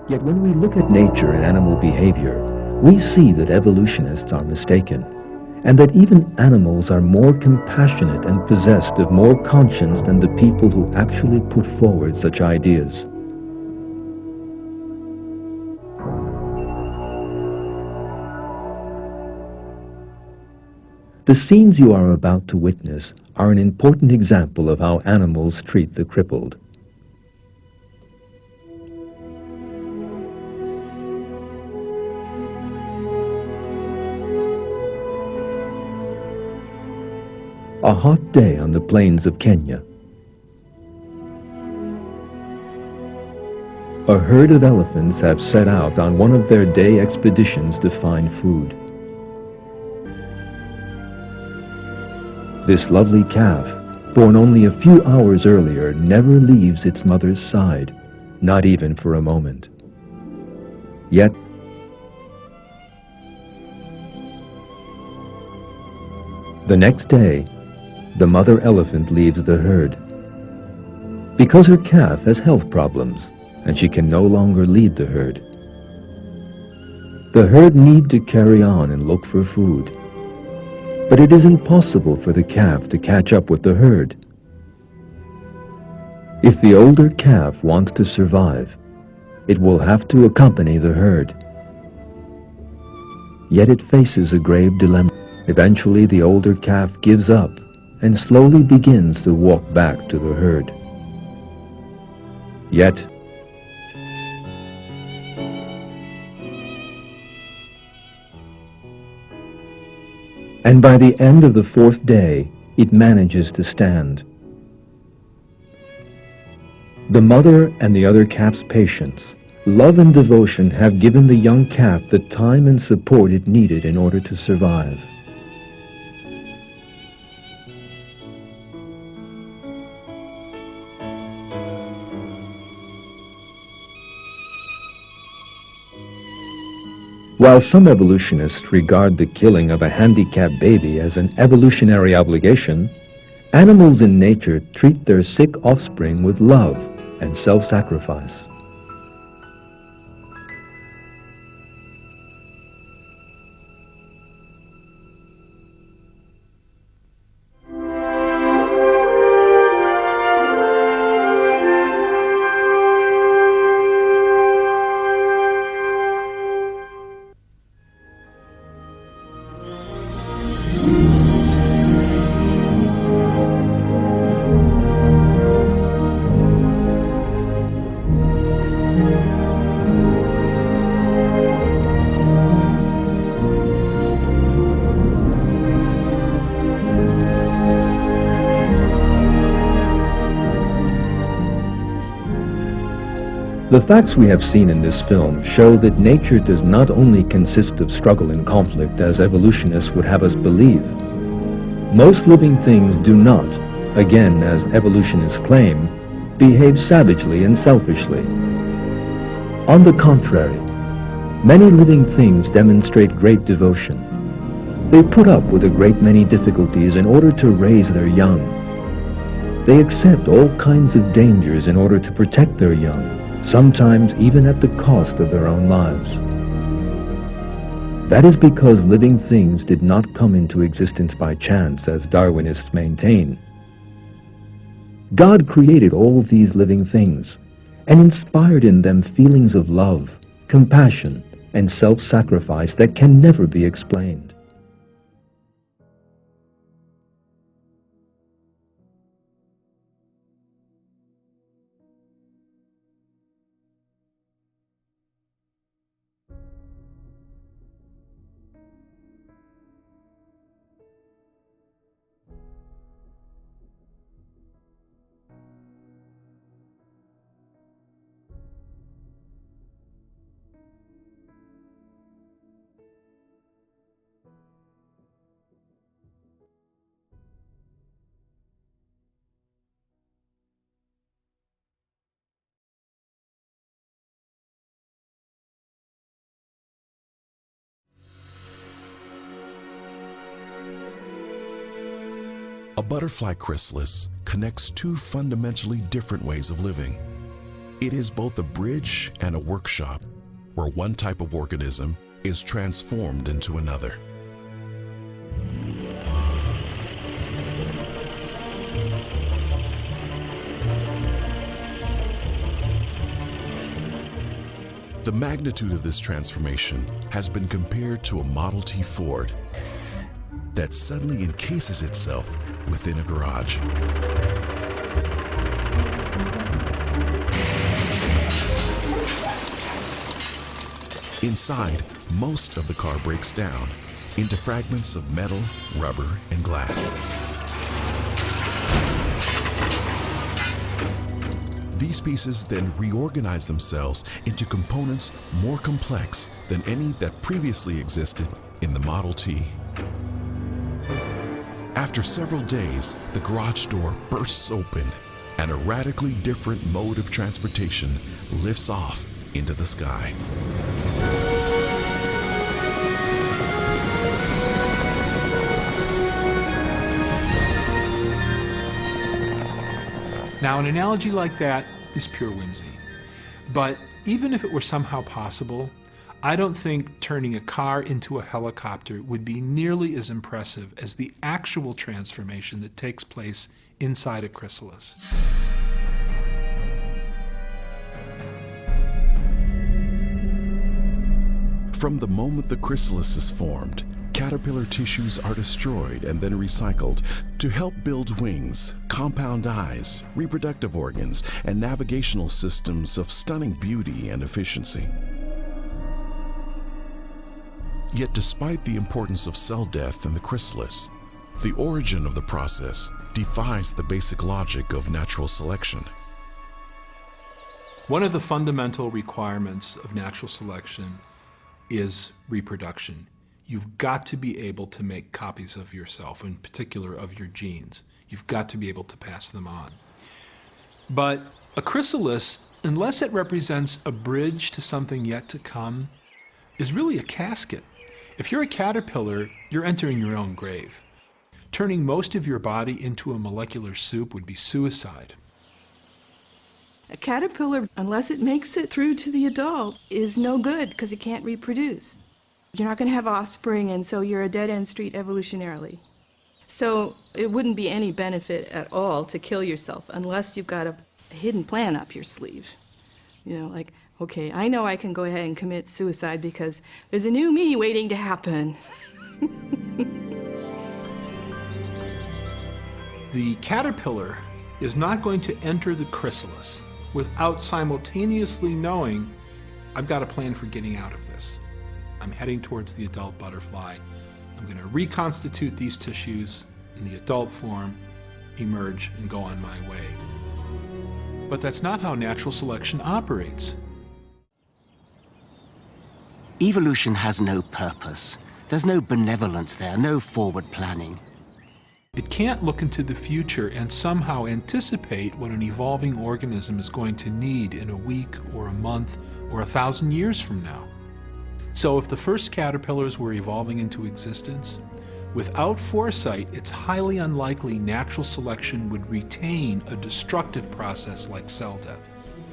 Yet when we look at nature and animal behavior, we see that evolutionists are mistaken, and that even animals are more compassionate and possessed of more conscience than the people who actually put forward such ideas. The scenes you are about to witness are an important example of how animals treat the crippled. A hot day on the plains of Kenya. A herd of elephants have set out on one of their day expeditions to find food. This lovely calf, born only a few hours earlier, never leaves its mother's side, not even for a moment. Yet, the next day, the mother elephant leaves the herd. Because her calf has health problems, and she can no longer lead the herd. The herd need to carry on and look for food. But it is impossible for the calf to catch up with the herd. If the older calf wants to survive, it will have to accompany the herd. Yet it faces a grave dilemma. Eventually, the older calf gives up and slowly begins to walk back to the herd. Yet, and by the end of the fourth day, it manages to stand. The mother and the other calf's patience, love and devotion have given the young calf the time and support it needed in order to survive. While some evolutionists regard the killing of a handicapped baby as an evolutionary obligation, animals in nature treat their sick offspring with love and self-sacrifice. The facts we have seen in this film show that nature does not only consist of struggle and conflict as evolutionists would have us believe. Most living things do not, again as evolutionists claim, behave savagely and selfishly. On the contrary, many living things demonstrate great devotion. They put up with a great many difficulties in order to raise their young. They accept all kinds of dangers in order to protect their young, sometimes even at the cost of their own lives. That is because living things did not come into existence by chance, as Darwinists maintain. God created all these living things and inspired in them feelings of love, compassion, and self-sacrifice that can never be explained. A butterfly chrysalis connects two fundamentally different ways of living. It is both a bridge and a workshop where one type of organism is transformed into another. The magnitude of this transformation has been compared to a Model T Ford that suddenly encases itself within a garage. Inside, most of the car breaks down into fragments of metal, rubber, and glass. These pieces then reorganize themselves into components more complex than any that previously existed in the Model T. After several days, the garage door bursts open and a radically different mode of transportation lifts off into the sky. Now, an analogy like that is pure whimsy. But even if it were somehow possible, I don't think turning a car into a helicopter would be nearly as impressive as the actual transformation that takes place inside a chrysalis. From the moment the chrysalis is formed, caterpillar tissues are destroyed and then recycled to help build wings, compound eyes, reproductive organs, and navigational systems of stunning beauty and efficiency. Yet despite the importance of cell death in the chrysalis, the origin of the process defies the basic logic of natural selection. One of the fundamental requirements of natural selection is reproduction. You've got to be able to make copies of yourself, in particular of your genes. You've got to be able to pass them on. But a chrysalis, unless it represents a bridge to something yet to come, is really a casket. If you're a caterpillar, you're entering your own grave. Turning most of your body into a molecular soup would be suicide. A caterpillar, unless it makes it through to the adult, is no good because it can't reproduce. You're not going to have offspring, and so you're a dead-end street evolutionarily. So it wouldn't be any benefit at all to kill yourself unless you've got a hidden plan up your sleeve. You know, like, okay, I know I can go ahead and commit suicide because there's a new me waiting to happen. The caterpillar is not going to enter the chrysalis without simultaneously knowing, I've got a plan for getting out of this. I'm heading towards the adult butterfly. I'm going to reconstitute these tissues in the adult form, emerge, and go on my way. But that's not how natural selection operates. Evolution has no purpose. There's no benevolence there, no forward planning. It can't look into the future and somehow anticipate what an evolving organism is going to need in a week or a month or 1,000 years from now. So if the first caterpillars were evolving into existence, without foresight, it's highly unlikely natural selection would retain a destructive process like cell death.